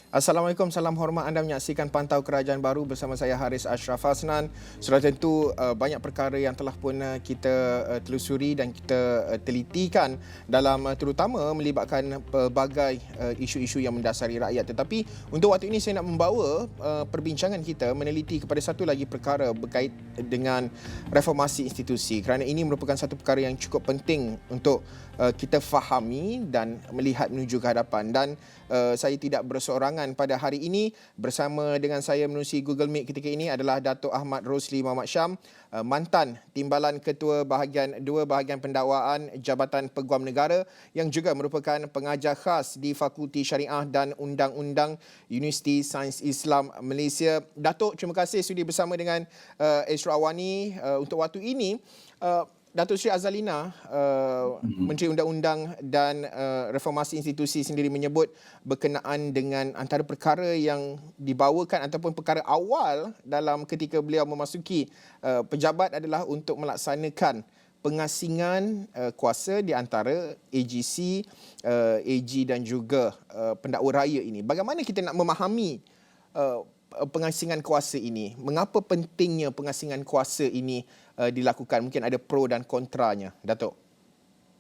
Assalamualaikum, salam hormat. Anda menyaksikan Pantau Kerajaan Baru bersama saya Haris Ashraf Hasnan. Sudah tentu banyak perkara yang telah pun kita telusuri dan kita telitikan dalam terutama melibatkan pelbagai isu-isu yang mendasari rakyat. Tetapi untuk waktu ini saya nak membawa perbincangan kita meneliti kepada satu lagi perkara berkait dengan reformasi institusi, kerana ini merupakan satu perkara yang cukup penting untuk kita fahami dan melihat menuju ke hadapan. Dan saya tidak berseorangan pada hari ini. Bersama dengan saya menerusi Google Meet ketika ini adalah Datuk Ahmad Rosli Muhammad Syam, mantan Timbalan Ketua bahagian Pendakwaan Jabatan Peguam Negara yang juga merupakan pengajar khas di Fakulti Syariah dan Undang-Undang Universiti Sains Islam Malaysia. Datuk, terima kasih sudi bersama dengan Esra Awani untuk waktu ini. Datuk Seri Azalina, Menteri Undang-Undang dan Reformasi Institusi sendiri menyebut berkenaan dengan antara perkara yang dibawakan ataupun perkara awal dalam ketika beliau memasuki pejabat adalah untuk melaksanakan pengasingan kuasa di antara AGC, AG dan juga pendakwa raya ini. Bagaimana kita nak memahami pengasingan kuasa ini? Mengapa pentingnya pengasingan kuasa ini dilakukan? Mungkin ada pro dan kontranya, Datuk.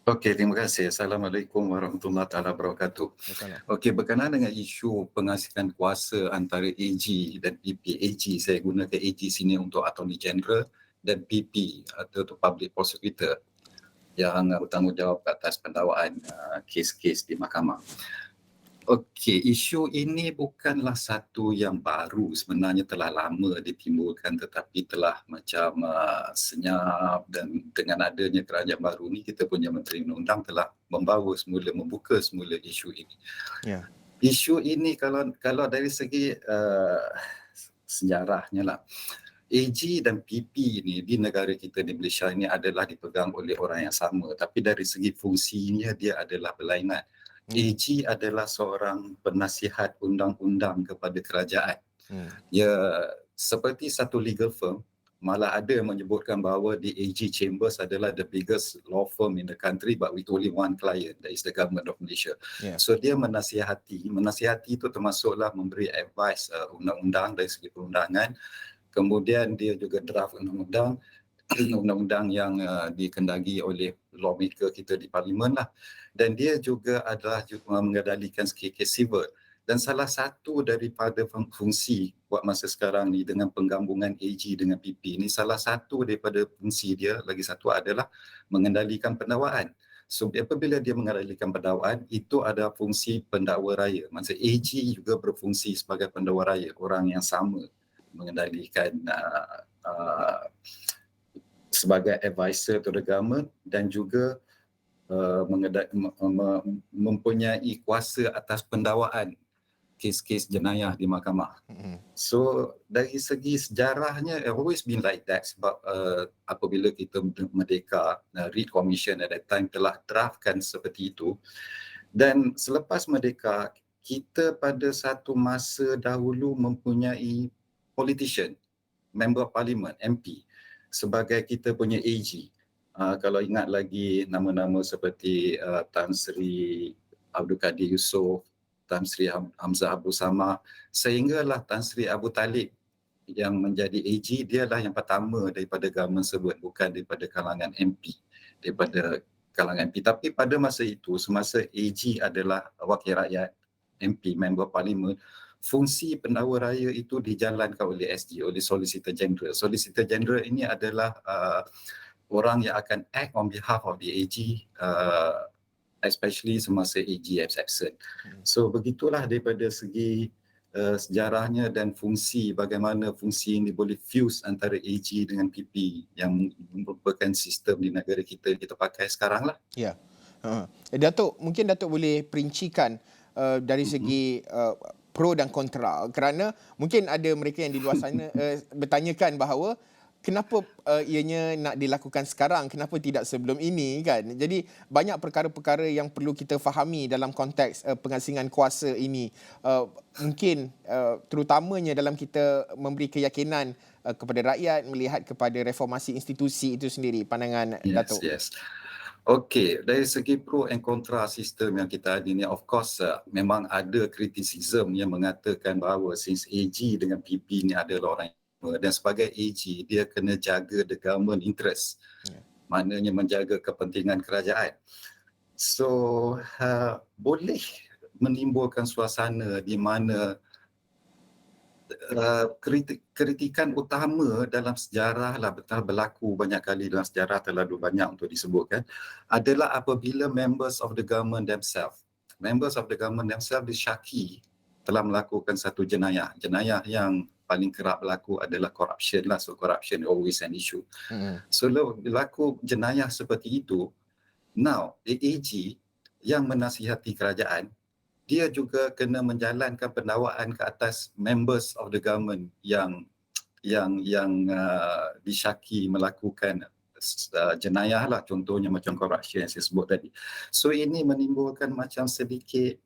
Okey, terima kasih. Assalamualaikum warahmatullahi taala wabarakatuh. Wassalam. Okey, berkenaan dengan isu pengasihan kuasa antara AG dan PP. AG, saya gunakan AG sini untuk Attorney General dan PP atau untuk Public Prosecutor yang bertanggungjawab atas pendakwaan kes-kes di mahkamah. Okey, isu ini bukanlah satu yang baru, sebenarnya telah lama ditimbulkan tetapi telah macam senyap, dan dengan adanya kerajaan baru ni kita punya Menteri Undang-Undang telah membuka semula isu ini. Ya. Isu ini kalau dari segi sejarahnya lah, AG dan PP ni di negara kita di Malaysia ini adalah dipegang oleh orang yang sama, tapi dari segi fungsinya dia adalah berlainan. AG adalah seorang penasihat undang-undang kepada kerajaan. Ya, seperti satu legal firm, malah ada yang menyebutkan bahawa the AG Chambers adalah the biggest law firm in the country but with only one client, that is the government of Malaysia. Yeah. So dia menasihati itu termasuklah memberi advice undang-undang dari segi perundangan. Kemudian dia juga draft undang-undang yang dikendaki oleh lawmaker kita di parlimen lah. Dan dia juga adalah mengendalikan kes civil. Dan salah satu daripada fungsi buat masa sekarang ni dengan penggabungan AG dengan PP ni, salah satu daripada fungsi dia lagi satu adalah mengendalikan pendakwaan. So apabila dia mengendalikan pendakwaan, itu ada fungsi pendakwa raya. Maksud AG juga berfungsi sebagai pendakwa raya, orang yang sama mengendalikan sebagai advisor to the government dan juga mempunyai kuasa atas pendakwaan kes-kes jenayah di mahkamah. So dari segi sejarahnya, always been like that sebab apabila kita merdeka, Reid Commission at that time telah draftkan seperti itu. Dan selepas merdeka, kita pada satu masa dahulu mempunyai politician, member parlimen, MP sebagai kita punya AG. Kalau ingat lagi nama-nama seperti Tan Sri Abdul Kadir Yusof, Tan Sri Hamzah Abdul Samad, sehinggalah Tan Sri Abu Talib yang menjadi AG, dialah yang pertama daripada government sebut, bukan daripada kalangan MP, daripada kalangan MP. Tapi pada masa itu, semasa AG adalah wakil rakyat, MP, member parlimen, fungsi pendakwa raya itu dijalankan oleh SG, oleh Solicitor General. Solicitor General ini adalah orang yang akan act on behalf of the AG, especially semasa AG is absent. So begitulah daripada segi sejarahnya dan fungsi, bagaimana fungsi ini boleh fuse antara AG dengan PP yang merupakan sistem di negara kita pakai sekarang lah. Ya. Datuk, mungkin Datuk boleh perincikan dari segi pro dan kontra, kerana mungkin ada mereka yang di luar sana bertanyakan bahawa kenapa ianya nak dilakukan sekarang, kenapa tidak sebelum ini, kan? Jadi banyak perkara-perkara yang perlu kita fahami dalam konteks pengasingan kuasa ini. Mungkin terutamanya dalam kita memberi keyakinan kepada rakyat, melihat kepada reformasi institusi itu sendiri. Pandangan Datuk. Yes. Okey, dari segi pro and kontra sistem yang kita ada ni, of course memang ada criticism yang mengatakan bahawa since AG dengan PP ni adalah orang yang sama, dan sebagai AG dia kena jaga the government interest, Ya. maknanya menjaga kepentingan kerajaan. So boleh menimbulkan suasana di mana kritikan utama dalam sejarah lah, betul berlaku banyak kali dalam sejarah, terlalu banyak untuk disebutkan, adalah apabila members of the government themselves disyaki telah melakukan satu jenayah. Jenayah yang paling kerap berlaku adalah corruption lah. So corruption always an issue. So berlaku jenayah seperti itu, now the AG yang menasihati kerajaan, dia juga kena menjalankan pendakwaan ke atas members of the government yang disyaki melakukan jenayah lah, contohnya macam corruption yang saya sebut tadi. So ini menimbulkan macam sedikit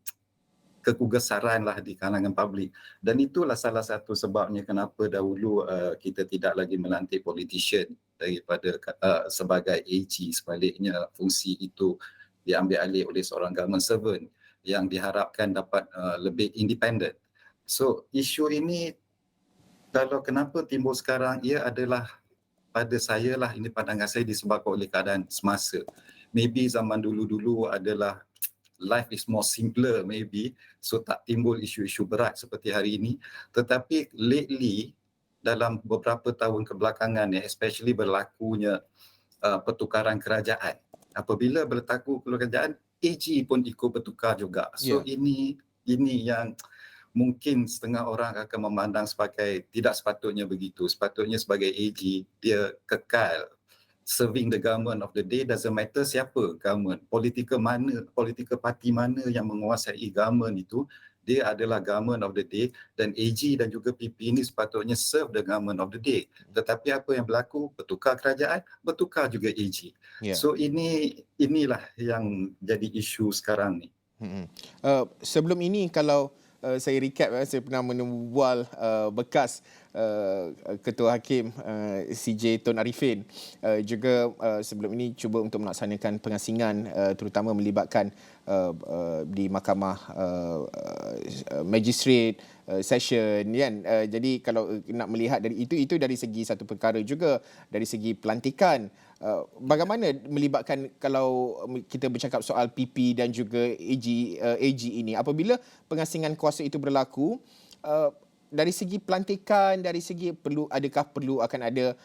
kegugesaran lah di kalangan publik, dan itulah salah satu sebabnya kenapa dahulu kita tidak lagi melantik politician daripada sebagai AG. Sebaliknya fungsi itu diambil alih oleh seorang government servant yang diharapkan dapat lebih independen. So isu ini kalau kenapa timbul sekarang, ia adalah pada saya lah, ini pandangan saya, disebabkan oleh keadaan semasa. Maybe zaman dulu-dulu adalah life is more simpler maybe, so tak timbul isu-isu berat seperti hari ini. Tetapi lately dalam beberapa tahun kebelakangan ni, especially berlakunya pertukaran kerajaan. Apabila berlaku kerajaan, AG pun ikut bertukar juga. So ini yang mungkin setengah orang akan memandang sebagai tidak sepatutnya begitu. Sepatutnya sebagai AG dia kekal serving the government of the day, doesn't matter siapa government, political parti mana yang menguasai government itu, dia adalah government of the day, dan AG dan juga PP ini sepatutnya serve the government of the day. Tetapi apa yang berlaku, bertukar kerajaan, bertukar juga AG. So inilah yang jadi isu sekarang ni. Sebelum ini kalau saya recap, saya pernah menembual bekas Ketua Hakim CJ Tun Arifin, juga sebelum ini cuba untuk melaksanakan pengasingan terutama melibatkan di mahkamah magistrate session kan. Jadi kalau nak melihat dari itu dari segi satu perkara, juga dari segi pelantikan, bagaimana melibatkan, kalau kita bercakap soal PP dan juga AG ini, apabila pengasingan kuasa itu berlaku, dari segi pelantikan, dari segi adakah perlu akan ada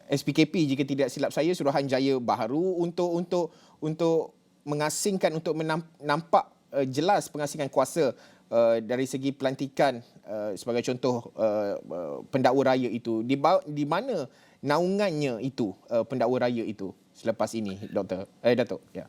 SPKP, jika tidak silap saya, Suruhanjaya baharu untuk mengasingkan, untuk nampak jelas pengasingan kuasa dari segi pelantikan, sebagai contoh pendakwa raya itu, di mana naungannya itu, pendakwa raya itu selepas ini, Datuk? Ya.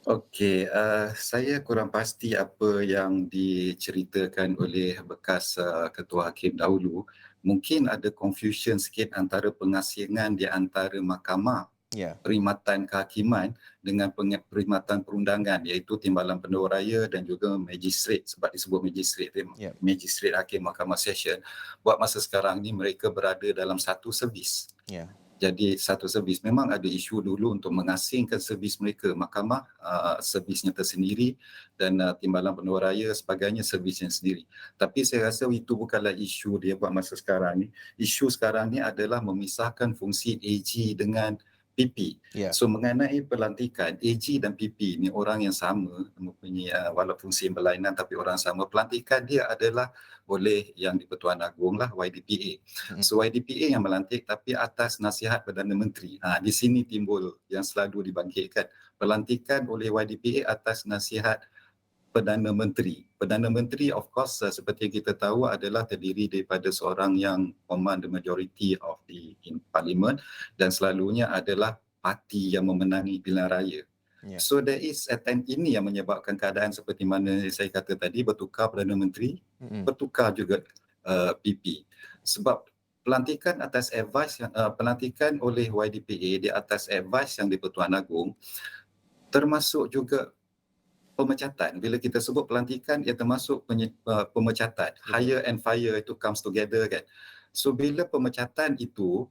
Okey, saya kurang pasti apa yang diceritakan oleh bekas Ketua Hakim dahulu. Mungkin ada confusion sikit antara pengasingan di antara mahkamah perkhidmatan kehakiman dengan perkhidmatan perundangan, iaitu Timbalan Pendakwa Raya dan juga magistrate, sebab disebut magistrate, magistrate hakim mahkamah session. Buat masa sekarang ni mereka berada dalam satu servis. Jadi satu servis. Memang ada isu dulu untuk mengasingkan servis mereka, mahkamah servisnya tersendiri dan Timbalan Pendakwa Raya sebagainya servisnya sendiri. Tapi saya rasa itu bukanlah isu dia buat masa sekarang ni. Isu sekarang ni adalah memisahkan fungsi AG dengan PP. So mengenai pelantikan, AG dan PP ni orang yang sama, mempunyai walaupun fungsi berlainan tapi orang sama. Pelantikan dia adalah oleh yang di-Pertuan Agong lah, YDPA. So YDPA yang melantik tapi atas nasihat Perdana Menteri. Di sini timbul yang selalu dibangkitkan. Pelantikan oleh YDPA atas nasihat Perdana Menteri. Perdana Menteri of course seperti yang kita tahu adalah terdiri daripada seorang yang command the majority of the parliament, dan selalunya adalah parti yang memenangi pilihan raya. So there is ini yang menyebabkan keadaan seperti mana saya kata tadi, bertukar Perdana Menteri, bertukar juga PP. Sebab pelantikan atas advice, pelantikan oleh YDPA di atas advice yang di-Pertuan Agong, termasuk juga pemecatan. Bila kita sebut pelantikan, ia termasuk pemecatan. Hire and fire itu comes together kan. So bila pemecatan itu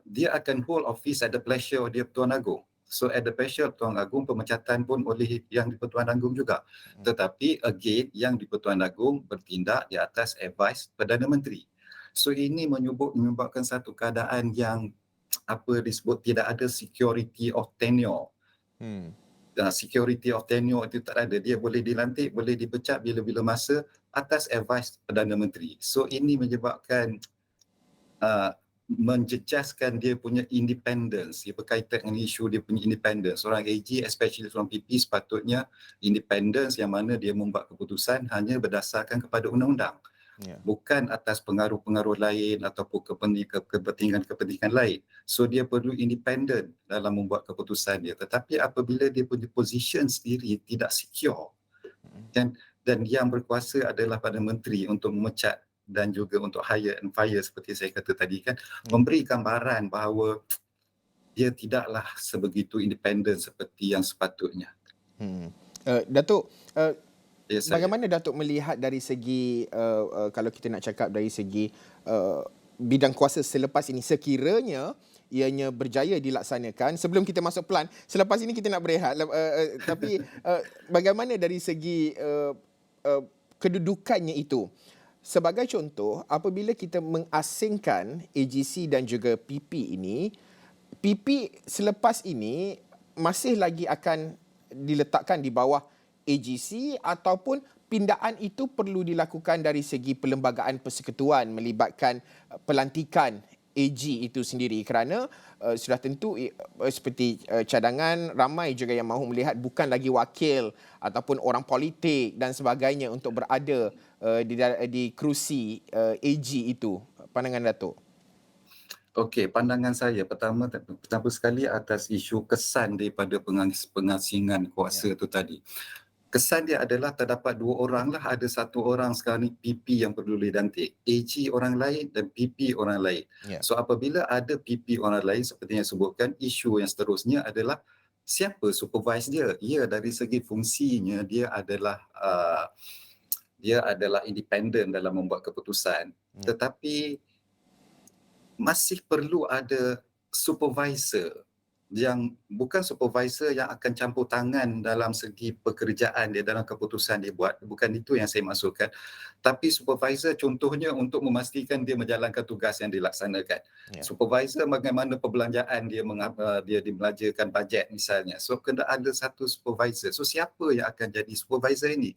dia akan hold office at the pleasure dia Pertuan Agong. So at the pleasure Pertuan Agong, pemecatan pun oleh yang di Pertuan Agong juga. Tetapi again, yang di Pertuan Agong bertindak di atas advice Perdana Menteri. So ini menyebabkan satu keadaan yang disebut tidak ada security of tenure. Security of tenure itu tak ada. Dia boleh dilantik, boleh dipecat bila-bila masa atas advice Perdana Menteri. So ini menyebabkan menjejaskan dia punya independence. Dia berkaitan dengan isu dia punya independence. Seorang AG, especially seorang PP, sepatutnya independence yang mana dia membuat keputusan hanya berdasarkan kepada undang-undang. Bukan atas pengaruh-pengaruh lain ataupun kepentingan-kepentingan lain. So dia perlu independent dalam membuat keputusan dia. Tetapi apabila dia punya position sendiri tidak secure, dan yang berkuasa adalah pada menteri untuk memecat dan juga untuk hire and fire seperti saya kata tadi kan, memberi gambaran bahawa dia tidaklah sebegitu independen seperti yang sepatutnya. Datuk, bagaimana Datuk melihat dari segi kalau kita nak cakap dari segi bidang kuasa selepas ini, sekiranya ianya berjaya dilaksanakan? Sebelum kita masuk plan, selepas ini kita nak berehat, tapi bagaimana dari segi kedudukannya itu? Sebagai contoh, apabila kita mengasingkan AGC dan juga PP ini, PP selepas ini masih lagi akan diletakkan di bawah AGC ataupun pindaan itu perlu dilakukan dari segi perlembagaan persekutuan melibatkan pelantikan AG itu sendiri, kerana sudah tentu seperti cadangan, ramai juga yang mahu melihat bukan lagi wakil ataupun orang politik dan sebagainya untuk berada di kerusi AG itu. Pandangan Datuk? Okey, pandangan saya pertama sekali atas isu kesan daripada pengasingan kuasa itu tadi. Kesan dia adalah terdapat dua orang lah, ada satu orang sekarang ni PP yang perlu dilantik, AG orang lain dan PP orang lain. So apabila ada PP orang lain seperti yang sebutkan, isu yang seterusnya adalah siapa supervise dia. Ya, dari segi fungsinya dia adalah independen dalam membuat keputusan. Tetapi masih perlu ada supervisor yang bukan supervisor yang akan campur tangan dalam segi pekerjaan dia, dalam keputusan dia buat. Bukan itu yang saya maksudkan. Tapi supervisor contohnya untuk memastikan dia menjalankan tugas yang dilaksanakan. Supervisor bagaimana perbelanjaan dia dibelajarkan bajet misalnya. So kena ada satu supervisor. So siapa yang akan jadi supervisor ini?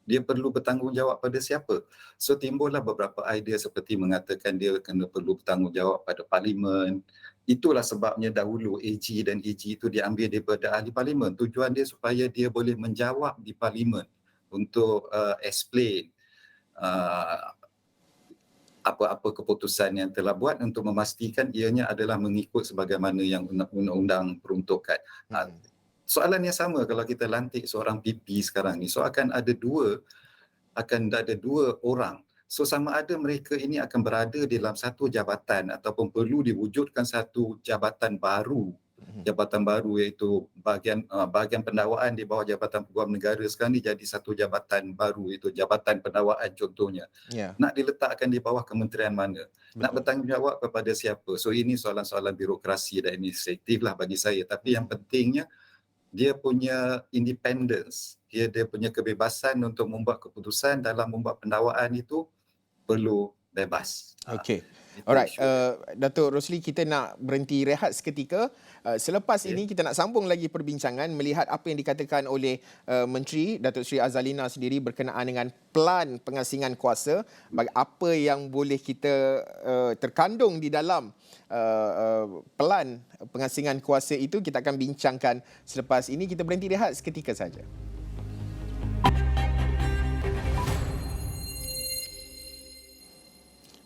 Dia perlu bertanggungjawab pada siapa? So timbullah beberapa idea seperti mengatakan dia perlu bertanggungjawab pada parlimen. Itulah sebabnya dahulu AG dan AG itu diambil daripada ahli parlimen. Tujuan dia supaya dia boleh menjawab di parlimen untuk explain apa-apa keputusan yang telah buat untuk memastikan ianya adalah mengikut sebagaimana yang undang-undang peruntukan. Soalan yang sama kalau kita lantik seorang PP sekarang ni. So akan ada dua orang. So sama ada mereka ini akan berada dalam satu jabatan ataupun perlu diwujudkan satu jabatan baru. Jabatan baru iaitu bahagian pendakwaan di bawah Jabatan Peguam Negara sekarang ni jadi satu jabatan baru, itu Jabatan Pendakwaan contohnya. Nak diletakkan di bawah kementerian mana? Nak bertanggungjawab kepada siapa? So ini soalan-soalan birokrasi dan administratif lah bagi saya. Tapi yang pentingnya dia punya independence, dia punya kebebasan untuk membuat keputusan dalam membuat pendakwaan itu perlu bebas. Okey. Alright, Datuk Rosli, kita nak berhenti rehat seketika. Selepas ini kita nak sambung lagi perbincangan melihat apa yang dikatakan oleh Menteri Datuk Seri Azalina sendiri berkenaan dengan plan pengasingan kuasa, apa yang boleh kita terkandung di dalam plan pengasingan kuasa itu. Kita akan bincangkan selepas ini. Kita berhenti rehat seketika saja.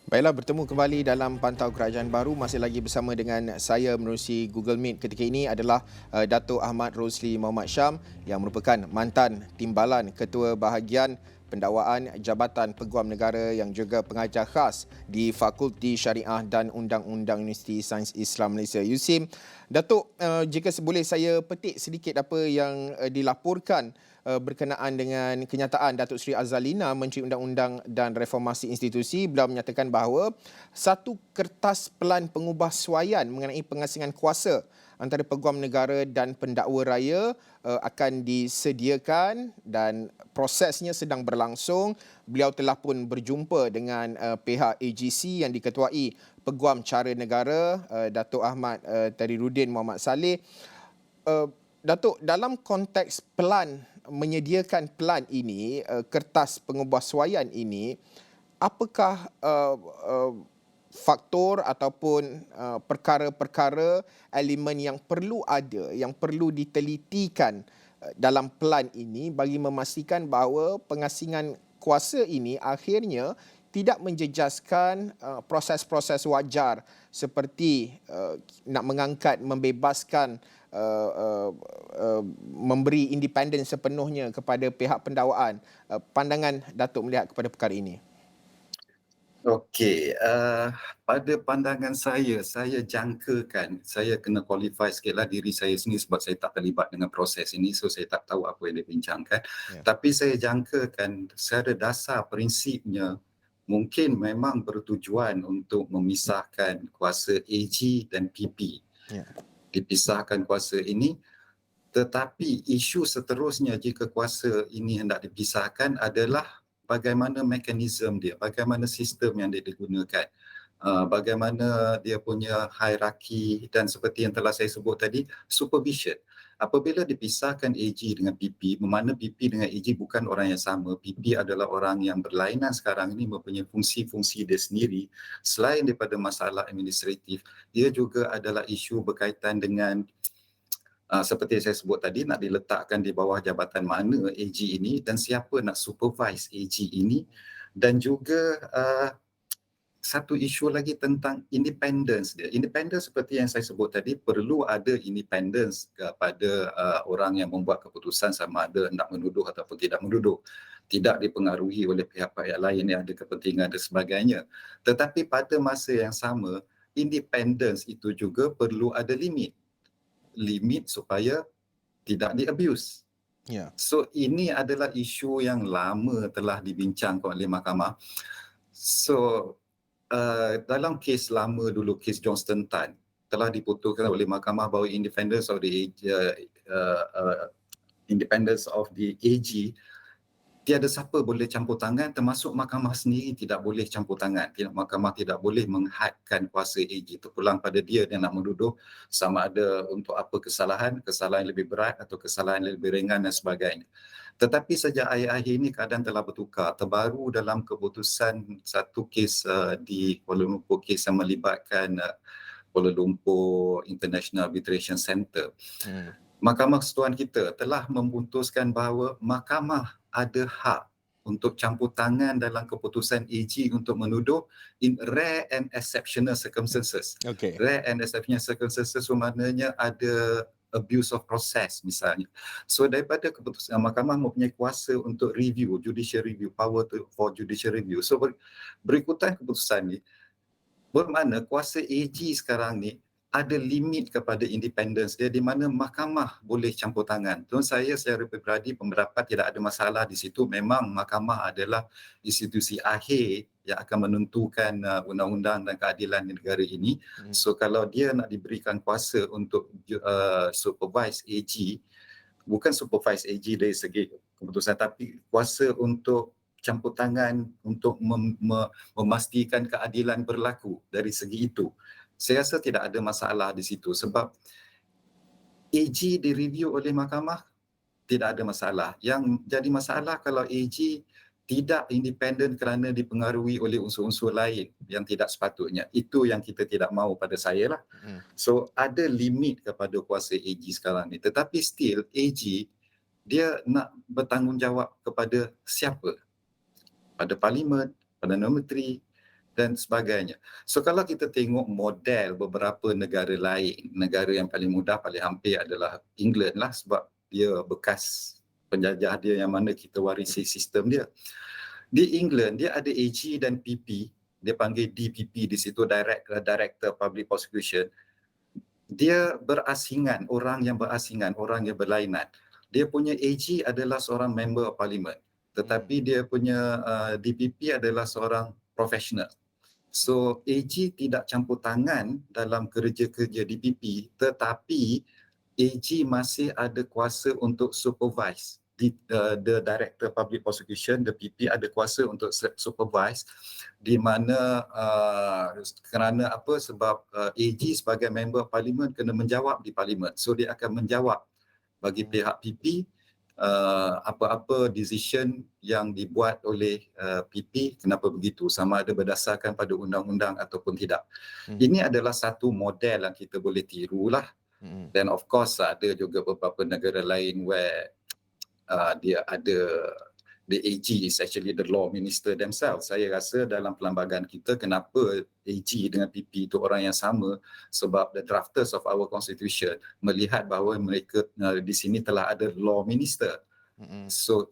Baiklah, bertemu kembali dalam Pantau Kerajaan Baru. Masih lagi bersama dengan saya menerusi Google Meet. Ketika ini adalah Datuk Ahmad Rosli Mohamad Syam yang merupakan mantan timbalan Ketua Bahagian Pendakwaan Jabatan Peguam Negara yang juga pengajar khas di Fakulti Syariah dan Undang-Undang Universiti Sains Islam Malaysia USIM. Datuk, jika boleh saya petik sedikit apa yang dilaporkan berkenaan dengan kenyataan Datuk Seri Azalina, Menteri Undang-Undang dan Reformasi Institusi. Beliau menyatakan bahawa satu kertas pelan pengubahsuaian mengenai pengasingan kuasa antara Peguam Negara dan pendakwa raya akan disediakan dan prosesnya sedang berlangsung. Beliau telah pun berjumpa dengan pihak AGC yang diketuai Peguam Cara Negara Datuk Ahmad Tariruddin Muhammad Saleh. Datuk, dalam konteks pelan, menyediakan pelan ini, kertas pengubahsuaian ini, apakah faktor ataupun perkara-perkara elemen yang perlu ada, yang perlu ditelitikan dalam pelan ini bagi memastikan bahawa pengasingan kuasa ini akhirnya tidak menjejaskan proses-proses wajar seperti nak mengangkat, membebaskan, memberi independen sepenuhnya kepada pihak pendakwaan. Pandangan Datuk melihat kepada perkara ini? Okey, pada pandangan saya jangkakan, saya kena qualify sikitlah diri saya sendiri sebab saya tak terlibat dengan proses ini, so saya tak tahu apa yang dibincangkan. Tapi saya jangkakan secara dasar prinsipnya mungkin memang bertujuan untuk memisahkan kuasa AG dan PP. Dipisahkan kuasa ini, tetapi isu seterusnya jika kuasa ini hendak dipisahkan adalah bagaimana mekanisme dia, bagaimana sistem yang dia digunakan, bagaimana dia punya hierarki dan seperti yang telah saya sebut tadi, supervision. Apabila dipisahkan AG dengan PP, bermakna PP dengan AG bukan orang yang sama. PP adalah orang yang berlainan sekarang ini, mempunyai fungsi-fungsi dia sendiri. Selain daripada masalah administratif, dia juga adalah isu berkaitan dengan seperti saya sebut tadi, nak diletakkan di bawah jabatan mana AG ini dan siapa nak supervise AG ini, dan juga satu isu lagi tentang independence dia. Independence seperti yang saya sebut tadi, perlu ada independence kepada orang yang membuat keputusan sama ada nak menuduh ataupun tidak menuduh. Tidak dipengaruhi oleh pihak-pihak lain yang ada kepentingan dan sebagainya. Tetapi pada masa yang sama, independence itu juga perlu ada limit. Limit supaya tidak di-abuse. So ini adalah isu yang lama telah dibincangkan oleh mahkamah. So dalam kes lama dulu, kes Johnston Tan, telah diputuskan oleh mahkamah bahawa independence of the AG, tiada siapa boleh campur tangan, termasuk mahkamah sendiri tidak boleh campur tangan. Mahkamah tidak boleh menghadkan kuasa AG, terpulang pada dia yang nak menuduh sama ada untuk apa kesalahan yang lebih berat atau kesalahan yang lebih ringan dan sebagainya. Tetapi sejak akhir-akhir ini keadaan telah bertukar. Terbaru dalam keputusan satu kes di Kuala Lumpur, kes yang melibatkan Kuala Lumpur International Arbitration Centre. Mahkamah Persekutuan kita telah memutuskan bahawa mahkamah ada hak untuk campur tangan dalam keputusan AG untuk menuduh in rare and exceptional circumstances. Rare and exceptional circumstances maknanya ada abuse of process misalnya. So daripada keputusan mahkamah mempunyai kuasa untuk review, judicial review, power for judicial review. So berikutan keputusan ni, bermakna kuasa AG sekarang ni ada limit kepada independence dia, di mana mahkamah boleh campur tangan. Tuan saya secara peribadi pendapat tidak ada masalah di situ. Memang mahkamah adalah institusi akhir yang akan menentukan undang-undang dan keadilan di negara ini. So kalau dia nak diberikan kuasa untuk supervise AG, bukan supervise AG dari segi keputusan, tapi kuasa untuk campur tangan untuk memastikan keadilan berlaku dari segi itu. Saya rasa tidak ada masalah di situ sebab AG direview oleh mahkamah, tidak ada masalah. Yang jadi masalah kalau AG tidak independen kerana dipengaruhi oleh unsur-unsur lain yang tidak sepatutnya. Itu yang kita tidak mahu pada saya lah. So ada limit kepada kuasa AG sekarang ni. Tetapi still AG dia nak bertanggungjawab kepada siapa? Pada Parlimen, Perdana Menteri dan sebagainya. So kalau kita tengok model beberapa negara lain, negara yang paling mudah, paling hampir adalah England lah sebab dia bekas penjajah dia yang mana kita warisi sistem dia. Di England dia ada AG dan PP, dia panggil DPP di situ, Director Public Prosecution. Dia berasingan, orang yang berlainan. Dia punya AG adalah seorang member of parliament, tetapi dia punya DPP adalah seorang profesional. So AG tidak campur tangan dalam kerja-kerja DPP, tetapi AG masih ada kuasa untuk supervise. The Director Public Prosecution, the PP, ada kuasa untuk supervise, di mana kerana apa, sebab AG sebagai member parlimen kena menjawab di parlimen. So dia akan menjawab bagi pihak PP apa-apa decision yang dibuat oleh PP, kenapa begitu, sama ada berdasarkan pada undang-undang ataupun tidak. Ini adalah satu model yang kita boleh tirulah. Dan of course ada juga beberapa negara lain where dia ada, the AG is actually the law minister themselves. Saya rasa dalam perlembagaan kita, kenapa AG dengan PP itu orang yang sama, sebab the drafters of our constitution melihat bahawa mereka di sini telah ada law minister. So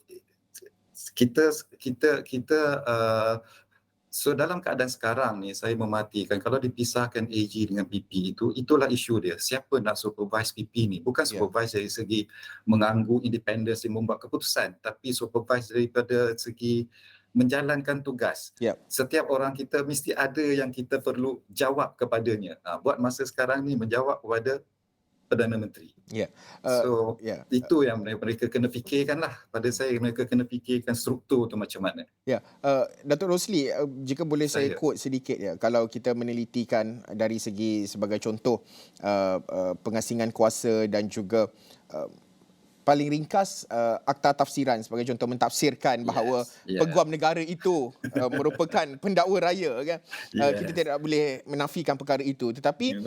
so dalam keadaan sekarang ni, saya mematikan kalau dipisahkan AG dengan PP itulah isu dia. Siapa nak supervise PP ni? Bukan supervise dari segi mengganggu independence yang membuat keputusan, tapi supervise daripada segi menjalankan tugas. Setiap orang kita mesti ada yang kita perlu jawab kepadanya. Buat masa sekarang ni menjawab kepada Perdana Menteri. Itu yang mereka kena fikirkan lah. Pada saya, mereka kena fikirkan struktur tu macam mana. Datuk Rosli, jika boleh saya quote sedikit ya, kalau kita menelitikan dari segi sebagai contoh pengasingan kuasa dan juga paling ringkas akta tafsiran, sebagai contoh mentafsirkan bahawa peguam negara itu merupakan pendakwa raya kan. Kita tidak boleh menafikan perkara itu, tetapi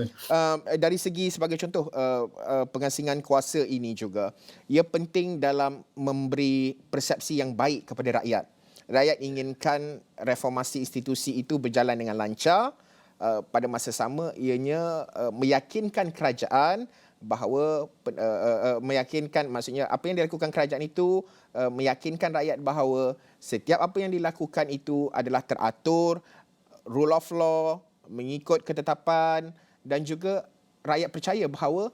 dari segi sebagai contoh pengasingan kuasa ini juga ia penting dalam memberi persepsi yang baik kepada rakyat. Rakyat inginkan reformasi institusi itu berjalan dengan lancar, pada masa sama ianya meyakinkan kerajaan bahawa meyakinkan, maksudnya apa yang dilakukan kerajaan itu meyakinkan rakyat bahawa setiap apa yang dilakukan itu adalah teratur, rule of law, mengikut ketetapan, dan juga rakyat percaya bahawa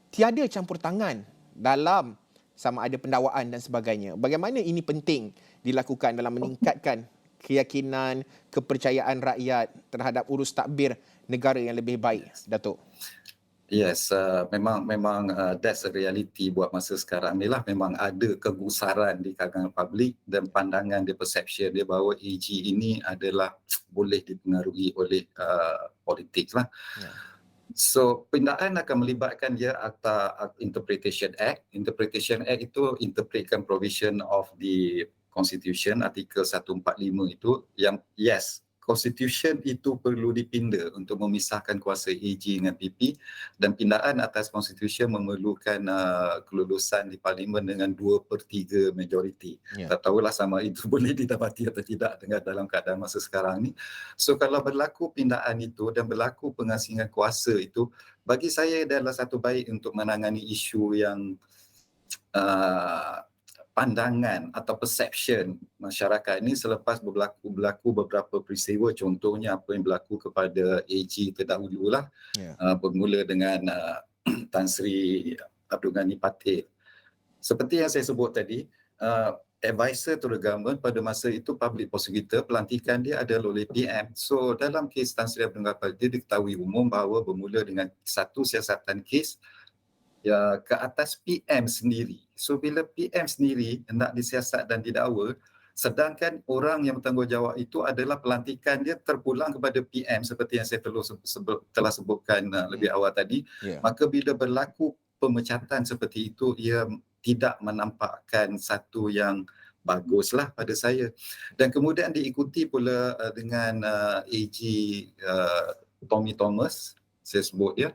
tiada campur tangan dalam sama ada pendakwaan dan sebagainya. Bagaimana ini penting dilakukan dalam meningkatkan keyakinan, kepercayaan rakyat terhadap urus tadbir negara yang lebih baik, Datuk? Yes, memang that's a reality buat masa sekarang ni lah. Memang ada kegusaran di kalangan publik dan pandangan dia, perception dia bahawa AG ini adalah boleh dipengaruhi oleh politik lah. So pindaan akan melibatkan dia Akta Interpretation Act. Interpretation Act itu interpretkan provision of the Constitution, artikel 145 itu, yang Constitution itu perlu dipinda untuk memisahkan kuasa AG dengan PP, dan pindaan atas Constitution memerlukan kelulusan di Parlimen dengan 2/3 majoriti. Tak tahulah sama itu boleh didapati atau tidak dengan dalam keadaan masa sekarang ni. So kalau berlaku pindaan itu dan berlaku pengasingan kuasa itu, bagi saya adalah satu baik untuk menangani isu yang pandangan atau perception masyarakat ini selepas berlaku beberapa peristiwa, contohnya apa yang berlaku kepada AG terdahululah, bermula dengan Tan Sri Abdul Ghani Patih. Seperti yang saya sebut tadi, advisor to the government pada masa itu public prosecutor, pelantikan dia adalah oleh PM. So dalam kes Tan Sri Abdul Ghani Patih diketahui umum bahawa bermula dengan satu siasatan kes ke atas PM sendiri. So bila PM sendiri hendak disiasat dan didakwa, sedangkan orang yang bertanggungjawab itu adalah pelantikan dia terpulang kepada PM, seperti yang saya telah sebutkan lebih awal tadi, maka bila berlaku pemecatan seperti itu, ia tidak menampakkan satu yang baguslah pada saya. Dan kemudian diikuti pula dengan AG Tommy Thomas, saya sebut ya.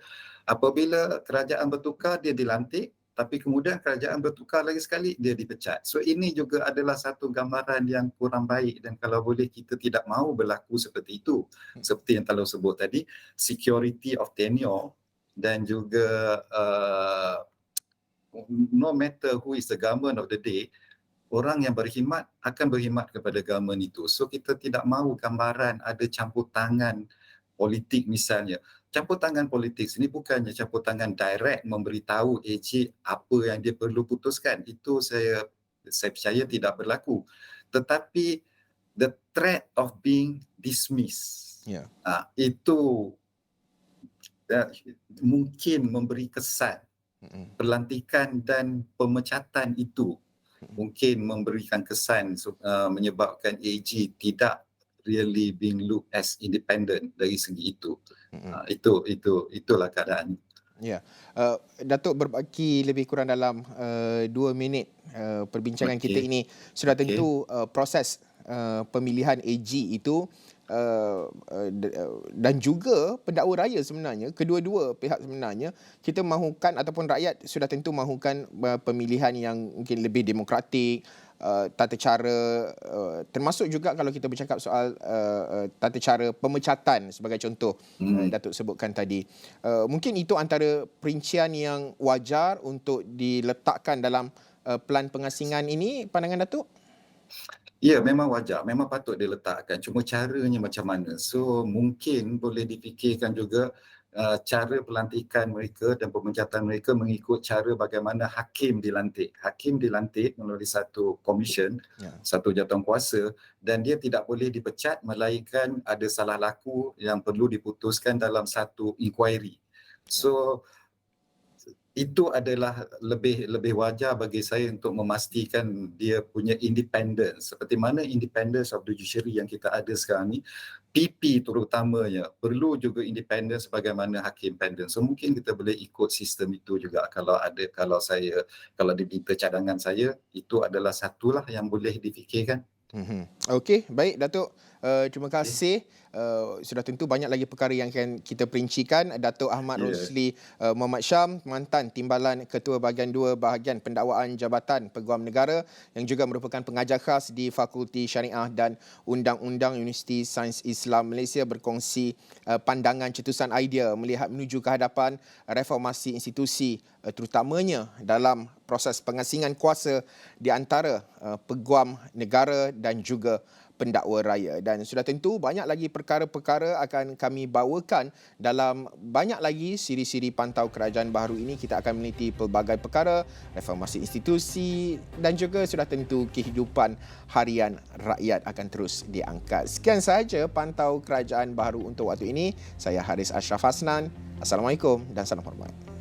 Apabila kerajaan bertukar, dia dilantik, tapi kemudian kerajaan bertukar lagi sekali, dia dipecat. So ini juga adalah satu gambaran yang kurang baik, dan kalau boleh kita tidak mahu berlaku seperti itu. Seperti yang telah sebut tadi, security of tenure dan juga no matter who is the government of the day, orang yang berkhidmat akan berkhidmat kepada government itu. So kita tidak mahu gambaran ada campur tangan politik misalnya. Campur tangan politik ini bukannya campur tangan direct memberitahu AG apa yang dia perlu putuskan. Itu saya percaya tidak berlaku. Tetapi the threat of being dismissed, itu mungkin memberi kesan pelantikan dan pemecatan itu mungkin memberikan kesan menyebabkan AG tidak really being looked as independent dari segi itu. Itulah keadaan. Ya, Datuk berbaki lebih kurang dalam 2 minit perbincangan kita ini. Sudah tentu proses pemilihan AG itu dan juga pendakwa raya sebenarnya, kedua-dua pihak sebenarnya kita mahukan ataupun rakyat sudah tentu mahukan pemilihan yang mungkin lebih demokratik, tata cara, termasuk juga kalau kita bercakap soal tata cara pemecatan sebagai contoh Datuk sebutkan tadi. Mungkin itu antara perincian yang wajar untuk diletakkan dalam pelan pengasingan ini, pandangan Datuk? Ya, memang wajar, memang patut diletakkan. Cuma caranya macam mana. So, mungkin boleh difikirkan juga cara pelantikan mereka dan pemecatan mereka mengikut cara bagaimana hakim dilantik. Hakim dilantik melalui satu komisen, satu jawatankuasa, dan dia tidak boleh dipecat melainkan ada salah laku yang perlu diputuskan dalam satu inquiry. So, itu adalah lebih wajar bagi saya untuk memastikan dia punya independence. Seperti mana independence of the judiciary yang kita ada sekarang ni, PP terutamanya perlu juga independence sebagaimana hakim independent. So mungkin kita boleh ikut sistem itu juga kalau diminta cadangan saya, itu adalah satulah yang boleh difikirkan. Okey, baik Datuk. Terima kasih. Sudah tentu banyak lagi perkara yang akan kita perincikan. Datuk Ahmad Rosli Muhammad Syam, mantan Timbalan Ketua Bahagian 2 Bahagian Pendakwaan Jabatan Peguam Negara yang juga merupakan pengajar khas di Fakulti Syariah dan Undang-Undang Universiti Sains Islam Malaysia, berkongsi pandangan cetusan idea melihat menuju ke hadapan reformasi institusi, terutamanya dalam proses pengasingan kuasa di antara peguam negara dan juga pendakwa raya. Dan sudah tentu banyak lagi perkara-perkara akan kami bawakan dalam banyak lagi siri-siri pantau kerajaan baru ini. Kita akan meneliti pelbagai perkara, reformasi institusi dan juga sudah tentu kehidupan harian rakyat akan terus diangkat. Sekian sahaja pantau kerajaan baru untuk waktu ini. Saya Haris Ashraf Hasnan. Assalamualaikum dan salam hormat.